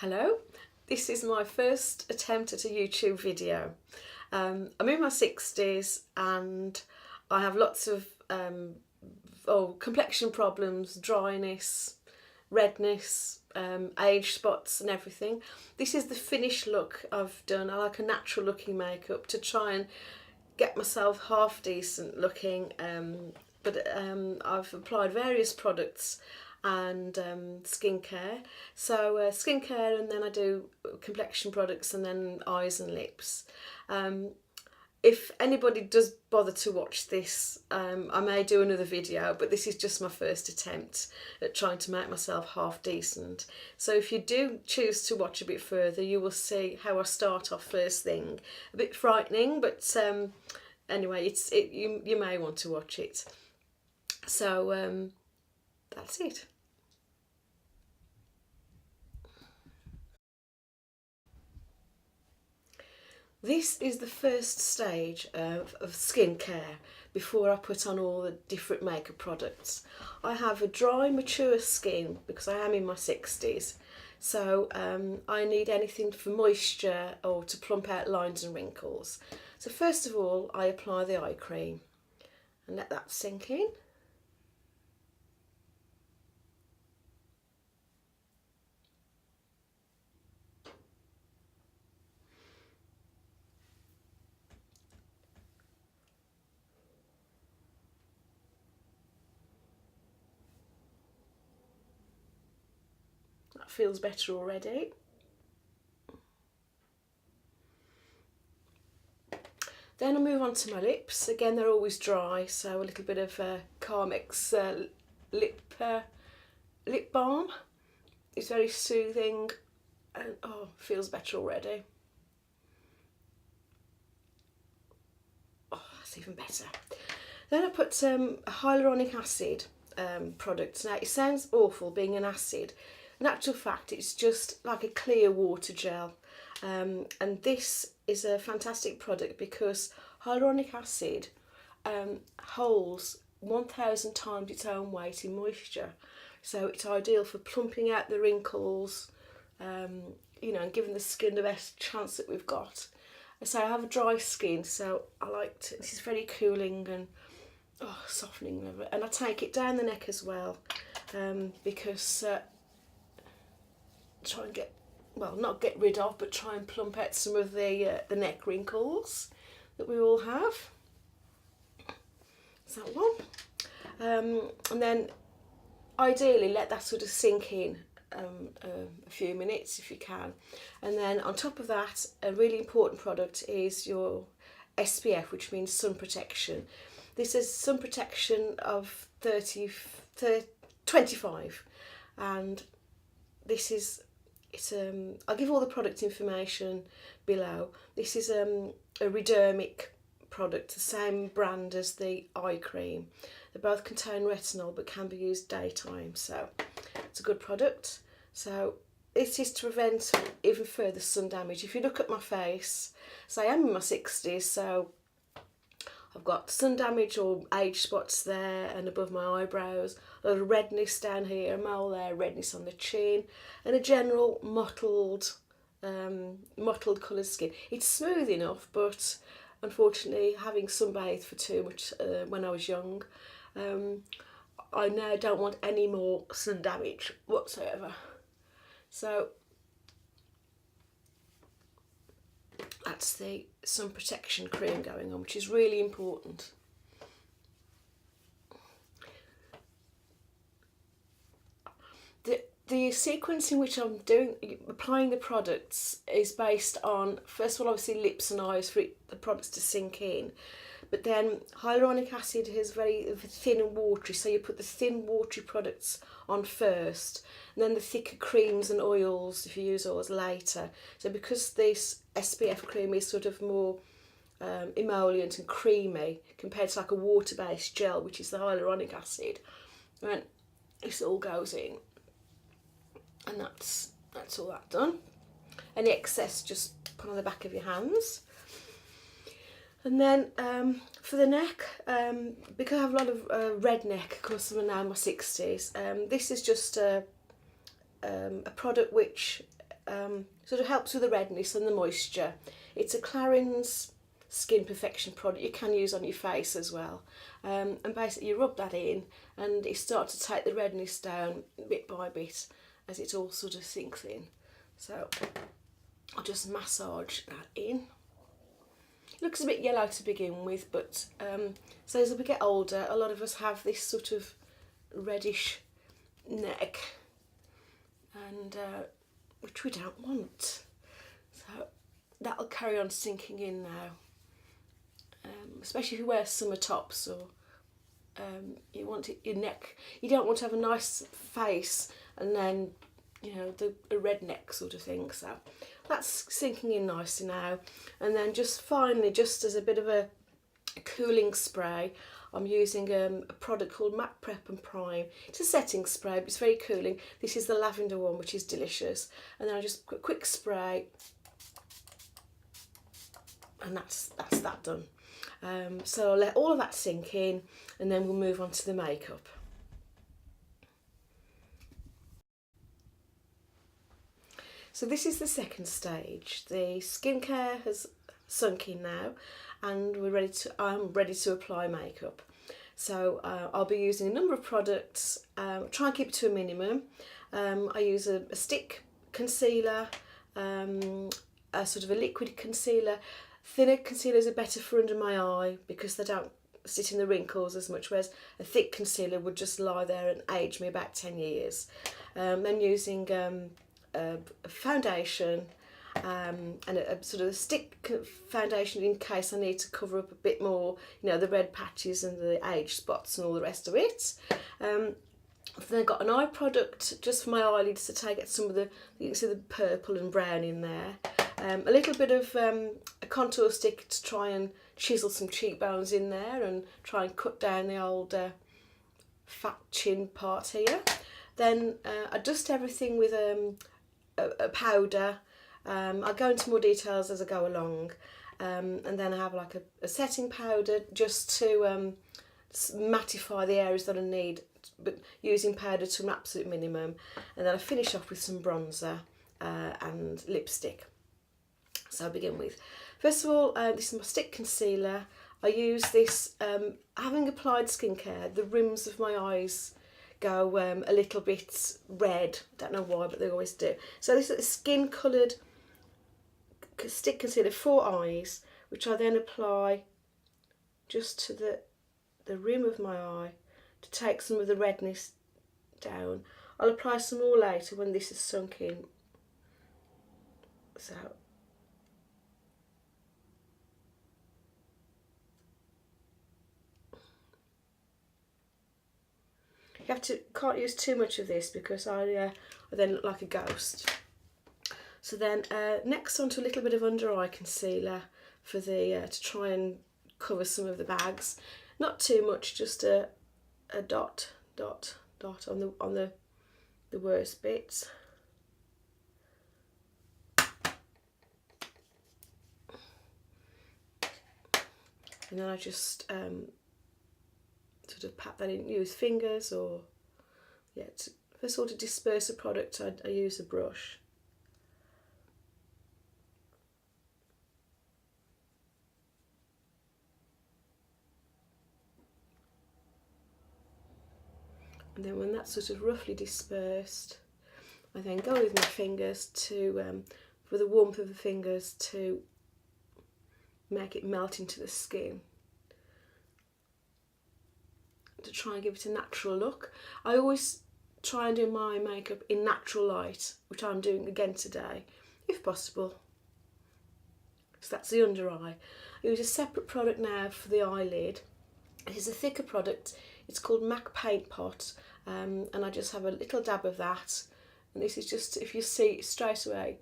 Hello, this is my first attempt at a YouTube video. I'm in my 60s and I have lots of complexion problems, dryness, redness, age spots and everything. This is the finished look I've done. I like a natural looking makeup to try and get myself half decent looking, but I've applied various products and skincare. So skincare, and then I do complexion products and then eyes and lips. If anybody does bother to watch this, I may do another video, but this is just my first attempt at trying to make myself half decent. So if you do choose to watch a bit further, you will see how I start off first thing. A bit frightening, but anyway, you may want to watch it. So that's it. This is the first stage of skincare before I put on all the different makeup products. I have a dry, mature skin because I am in my 60s. So I need anything for moisture or to plump out lines and wrinkles. So first of all, I apply the eye cream and let that sink in. That feels better already. Then I move on to my lips. Again, they're always dry, so a little bit of Carmex Lip Balm. It's very soothing and feels better already. Oh, that's even better. Then I put a hyaluronic acid product. Now, it sounds awful being an acid. In actual fact, it's just like a clear water gel. And this is a fantastic product because hyaluronic acid holds 1,000 times its own weight in moisture. So it's ideal for plumping out the wrinkles, you know, and giving the skin the best chance that we've got. So I have a dry skin, so I like to, this is very cooling and softening of it. And I take it down the neck as well, because try and get, well, not get rid of, but try and plump out some of the neck wrinkles that we all have. Is that one? And then ideally let that sort of sink in a few minutes if you can. And then on top of that, a really important product is your SPF, which means sun protection. This is sun protection of 25, and this is, I'll give all the product information below. This is a Redermic product, the same brand as the eye cream. They both contain retinol but can be used daytime, so it's a good product. So this is to prevent even further sun damage. If you look at my face, so I am in my 60s, so I've got sun damage or age spots there and above my eyebrows, a lot of redness down here, a mole there, redness on the chin, and a general mottled coloured skin. It's smooth enough, but unfortunately, having sunbathed for too much when I was young, I now don't want any more sun damage whatsoever. So that's the sun protection cream going on, which is really important. The sequence in which I'm applying the products is based on, first of all, obviously lips and eyes for the products to sink in, but then hyaluronic acid is very thin and watery, so you put the thin watery products on first, and then the thicker creams and oils, if you use oils, later. So because this SPF cream is sort of more emollient and creamy compared to like a water-based gel, which is the hyaluronic acid, and this all goes in. And that's all that done. Any excess just put on the back of your hands. And then for the neck, because I have a lot of red neck, of course I'm now in my 60s, this is just a product which sort of helps with the redness and the moisture. It's a Clarins Skin Perfection product you can use on your face as well. And basically you rub that in and it starts to take the redness down bit by bit as it all sort of sinks in. So I'll just massage that in. It looks a bit yellow to begin with, but so as we get older, a lot of us have this sort of reddish neck, and which we don't want. So that'll carry on sinking in now, especially if you wear summer tops, or you want your neck. You don't want to have a nice face and then, you know, a red neck sort of thing. So that's sinking in nicely now. And then just finally, just as a bit of a cooling spray, I'm using a product called Pre+Prime. It's a setting spray, but it's very cooling. This is the lavender one, which is delicious. And then I just quick spray, and that's that done. So I'll let all of that sink in, and then we'll move on to the makeup. So this is the second stage. The skincare has sunk in now, and I'm ready to apply makeup. So I'll be using a number of products. Try and keep it to a minimum. I use a stick concealer, a sort of a liquid concealer. Thinner concealers are better for under my eye because they don't sit in the wrinkles as much, whereas a thick concealer would just lie there and age me about 10 years. Then using a foundation, and a sort of a stick foundation in case I need to cover up a bit more, you know, the red patches and the age spots and all the rest of it. Then I've got an eye product just for my eyelids to take out some of the, you can see the purple and brown in there. A little bit of a contour stick to try and chisel some cheekbones in there and try and cut down the old fat chin part here. Then I dust everything with a powder. I'll go into more details as I go along, and then I have like a setting powder just to mattify the areas that I need, but using powder to an absolute minimum, and then I finish off with some bronzer and lipstick. So I'll begin with, first of all, this is my stick concealer. I use this, having applied skincare, the rims of my eyes go a little bit red. Don't know why, but they always do. So this is a skin coloured stick concealer for eyes, which I then apply just to the rim of my eye to take some of the redness down. I'll apply some more later when this is sunk in. So can't use too much of this because I then look like a ghost. So then next onto a little bit of under eye concealer for the to try and cover some of the bags. Not too much, just a dot on the worst bits. And then I just sort of pat that in, use fingers, or for sort of disperse a product I use a brush. And then when that's sort of roughly dispersed, I then go with my fingers to, for the warmth of the fingers, to make it melt into the skin, to try and give it a natural look. I always try and do my makeup in natural light, which I'm doing again today, if possible. So that's the under eye. I use a separate product now for the eyelid. It is a thicker product. It's called MAC Paint Pot, and I just have a little dab of that. And this is just, if you see straight away,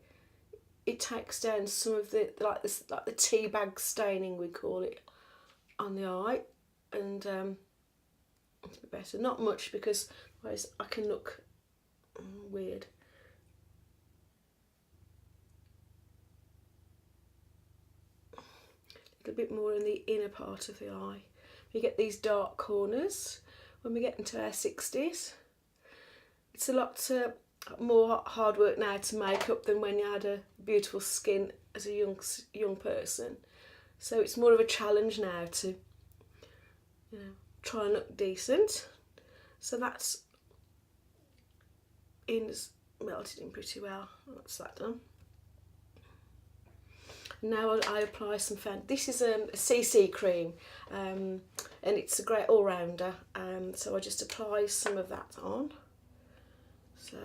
it takes down some of the like the tea bag staining, we call it, on the eye, and it's a bit better. Not much, because otherwise I can look weird. A little bit more in the inner part of the eye. We get these dark corners when we get into our 60s. It's a lot more hard work now to make up than when you had a beautiful skin as a young person. So it's more of a challenge now to, you know, try and look decent. So that's melted in pretty well. That's that done. Now I apply some this is a CC cream, and it's a great all-rounder, so I just apply some of that on. So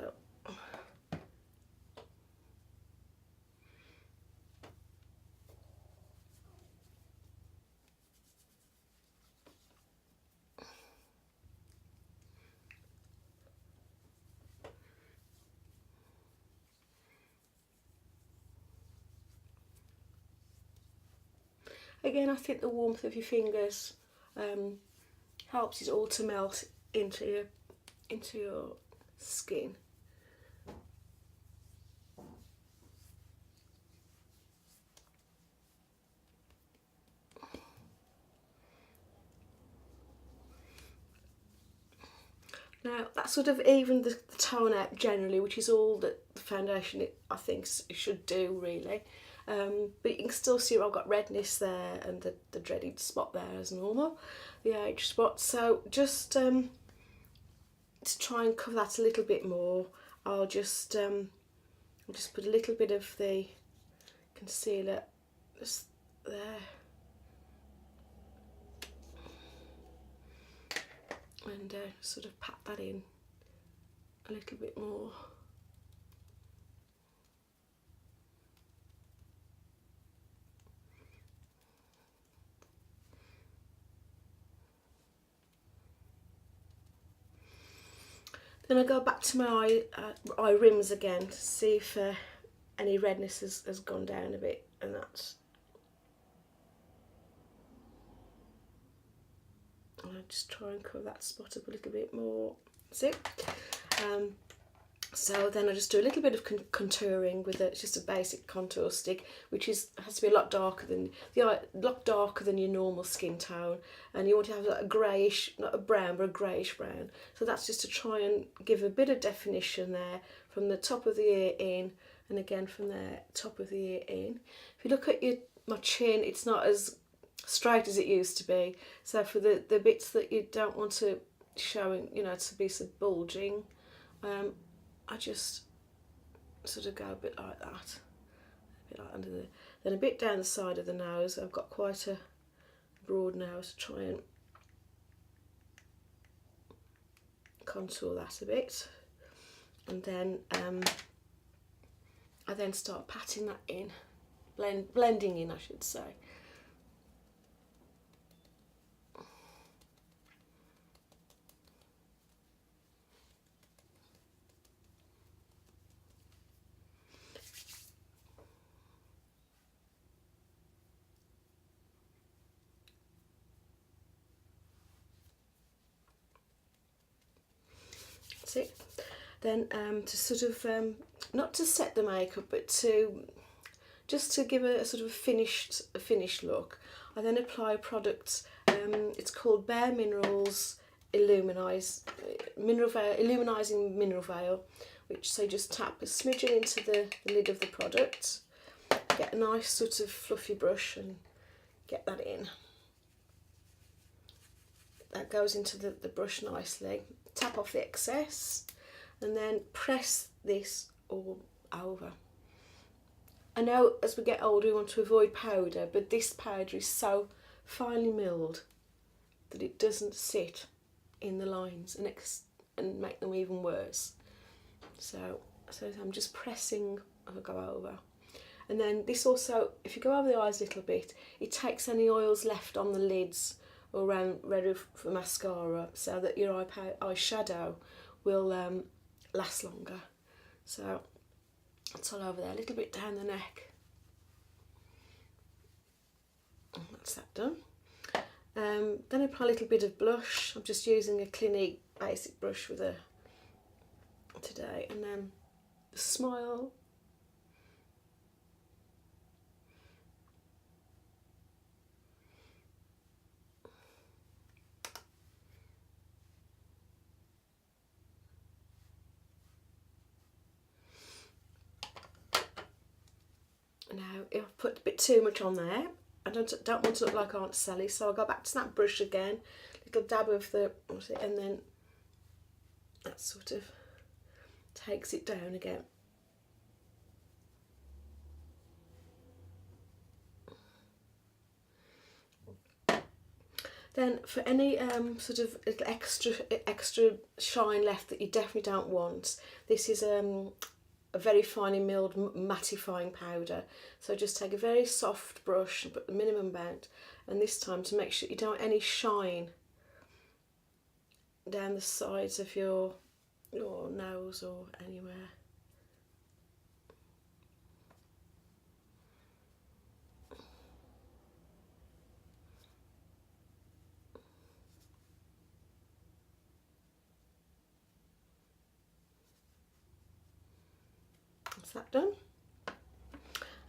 again, I think the warmth of your fingers helps it all to melt into your skin. Now that sort of evened the tone out generally, which is all that the foundation I think it should do really. But you can still see I've got redness there and the dreaded spot there as normal, the age spot. So just to try and cover that a little bit more, I'll just put a little bit of the concealer just there. And sort of pat that in a little bit more. Then I go back to my eye rims again to see if any redness has gone down a bit, and that's. I'll just try and cover that spot up a little bit more. That's it. So then I just do a little bit of contouring with it's just a basic contour stick, which has to be a lot darker than your normal skin tone, and you want to have like a greyish, not a brown, but a greyish brown. So that's just to try and give a bit of definition there from the top of the ear in, and again from the top of the ear in. If you look at my chin, it's not as straight as it used to be. So for the bits that you don't want to show, you know, to be so bulging, I just sort of go a bit like that, a bit like under then a bit down the side of the nose. I've got quite a broad nose to try and contour that a bit, and then I then start patting that in, blending in, I should say. It. Then to sort of not to set the makeup, but just to give a sort of finished look, I then apply a product. It's called bareMinerals Illuminizing Mineral Veil, which so just tap a smidgen into the lid of the product, get a nice sort of fluffy brush and get that in. That goes into the brush nicely. Tap off the excess and then press this all over. I know as we get older we want to avoid powder, but this powder is so finely milled that it doesn't sit in the lines and make them even worse. So I'm just pressing as I go over. And then this also, if you go over the eyes a little bit, it takes any oils left on the lids or around ready for mascara, so that your eyeshadow will last longer. So it's all over there, a little bit down the neck. And that's that done. Then I apply a little bit of blush. I'm just using a Clinique basic brush with today, and then the smile. if I put a bit too much on there, I don't want to look like Aunt Sally, so I'll go back to that brush again, little dab of the, and then that sort of takes it down again. Then for any sort of little extra shine left that you definitely don't want, this is a very finely milled mattifying powder. So just take a very soft brush and put the minimum amount, and this time to make sure you don't want any shine down the sides of your nose or anywhere. That's that done.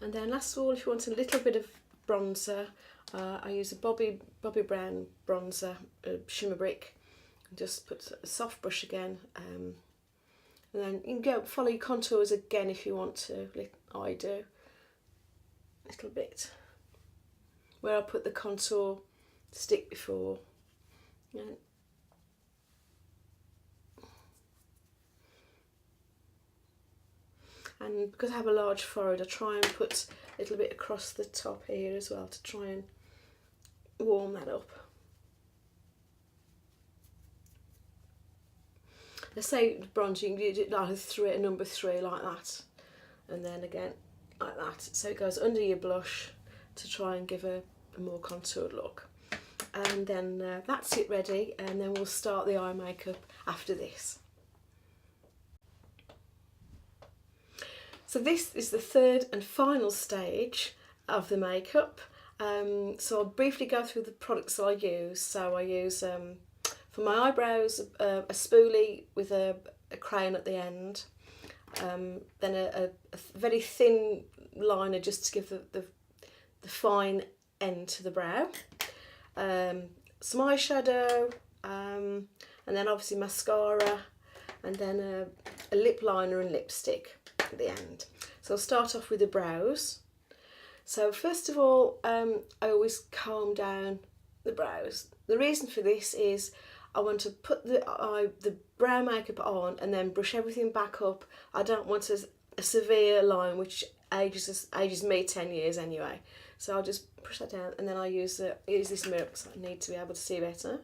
And then last of all, if you want a little bit of bronzer, I use a Bobbi Brown bronzer, Shimmer Brick. Just put a soft brush again, and then you can go follow your contours again if you want to, like I do, a little bit where I put the contour stick before. And because I have a large forehead, I try and put a little bit across the top here as well to try and warm that up. Let's say bronzing, you do like a number 3 like that, and then again like that. So it goes under your blush to try and give a more contoured look. And then that's it ready, and then we'll start the eye makeup after this. So this is the third and final stage of the makeup. So I'll briefly go through the products that I use. So I use, for my eyebrows, a spoolie with a crayon at the end. Then a very thin liner just to give the fine end to the brow. Some eyeshadow, and then obviously mascara, and then a lip liner and lipstick at the end. So I'll start off with the brows. So first of all, I always calm down the brows. The reason for this is I want to put the brow makeup on and then brush everything back up. I don't want a severe line which ages me 10 years anyway. So I'll just push that down, and then I use this mirror because I need to be able to see better.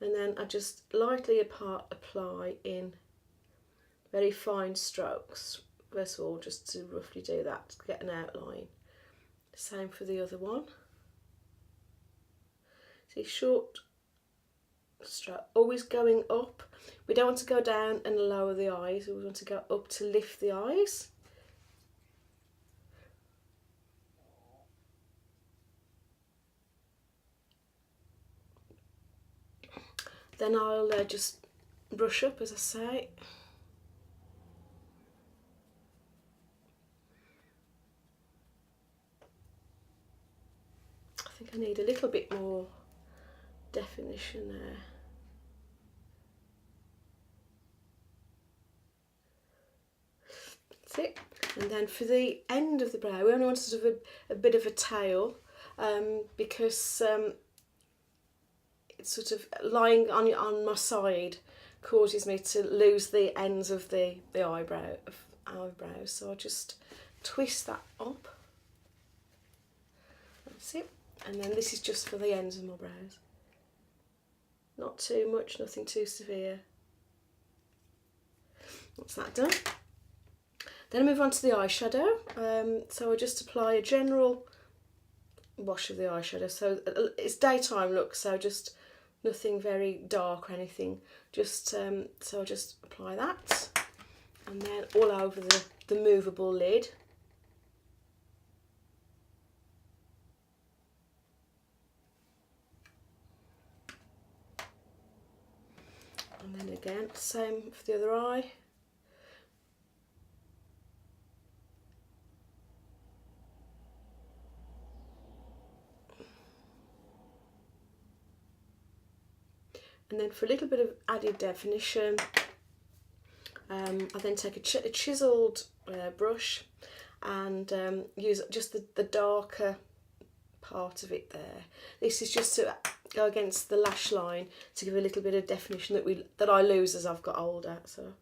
And then I just lightly apply in very fine strokes. First of all, just to roughly do that, to get an outline. Same for the other one. See, short stroke, always going up. We don't want to go down and lower the eyes, we want to go up to lift the eyes. Then I'll just brush up, as I say. I think I need a little bit more definition there. That's it. And then for the end of the brow, we only want sort of a bit of a tail, because it's sort of lying on my side causes me to lose the ends of the eyebrows. So I just twist that up. That's it. And then this is just for the ends of my brows. Not too much, nothing too severe. That's that done. Then I move on to the eyeshadow. So I just apply a general wash of the eyeshadow. So it's daytime look, so just nothing very dark or anything. Just so I just apply that, and then all over the movable lid. And then again, same for the other eye. And then for a little bit of added definition, I then take a chiseled brush, and use just the darker part of it there. This is just to go against the lash line to give a little bit of definition that I lose as I've got older. So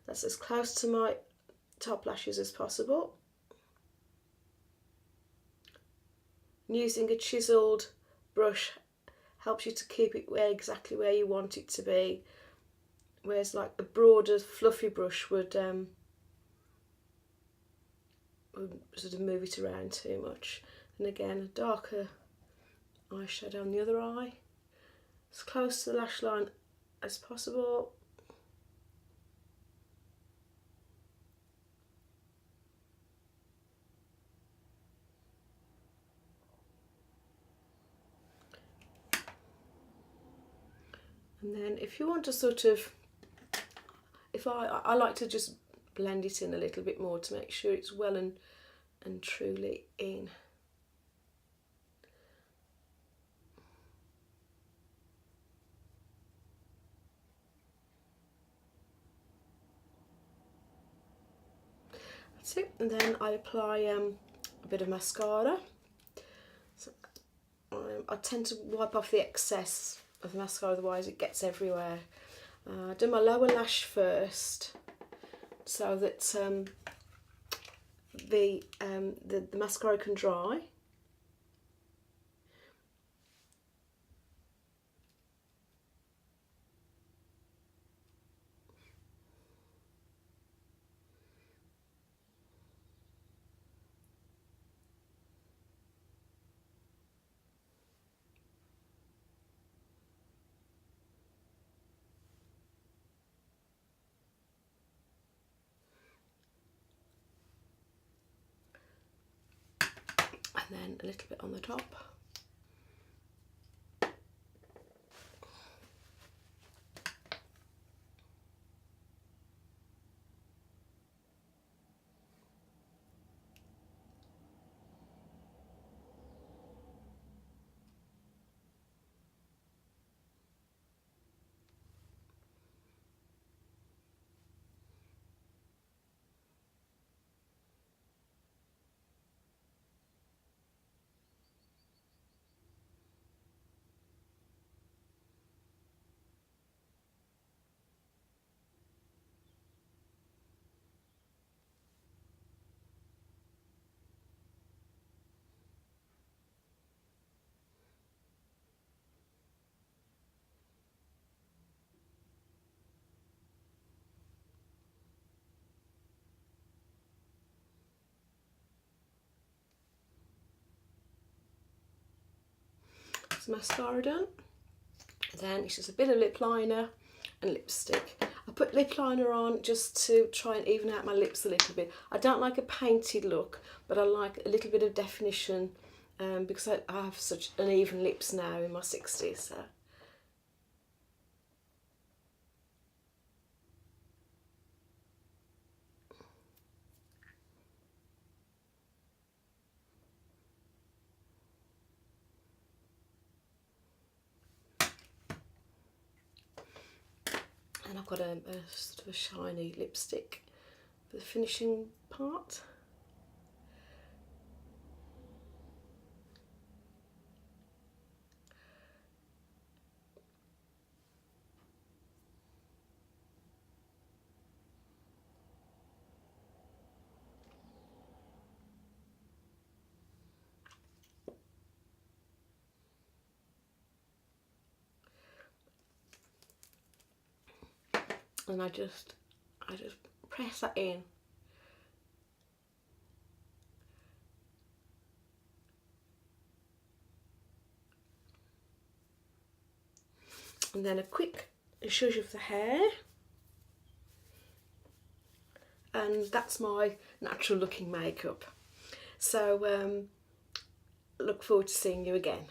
that's as close to my top lashes as possible. And using a chiselled brush helps you to keep it exactly where you want it to be, whereas like a broader fluffy brush would sort of move it around too much. And again, a darker eyeshadow on the other eye, as close to the lash line as possible. And then if you want to sort of, I like to just blend it in a little bit more to make sure it's well and truly in. That's it. And then I apply a bit of mascara. So, I tend to wipe off the excess of mascara, otherwise it gets everywhere. Do my lower lash first, so that the mascara can dry. And then a little bit on the top. So mascara done. Then it's just a bit of lip liner and lipstick. I put lip liner on just to try and even out my lips a little bit. I don't like a painted look, but I like a little bit of definition because I have such uneven lips now in my 60s. So. And I've got a sort of a shiny lipstick for the finishing part. And I just press that in. And then a quick zhuzh of the hair. And that's my natural looking makeup. So look forward to seeing you again.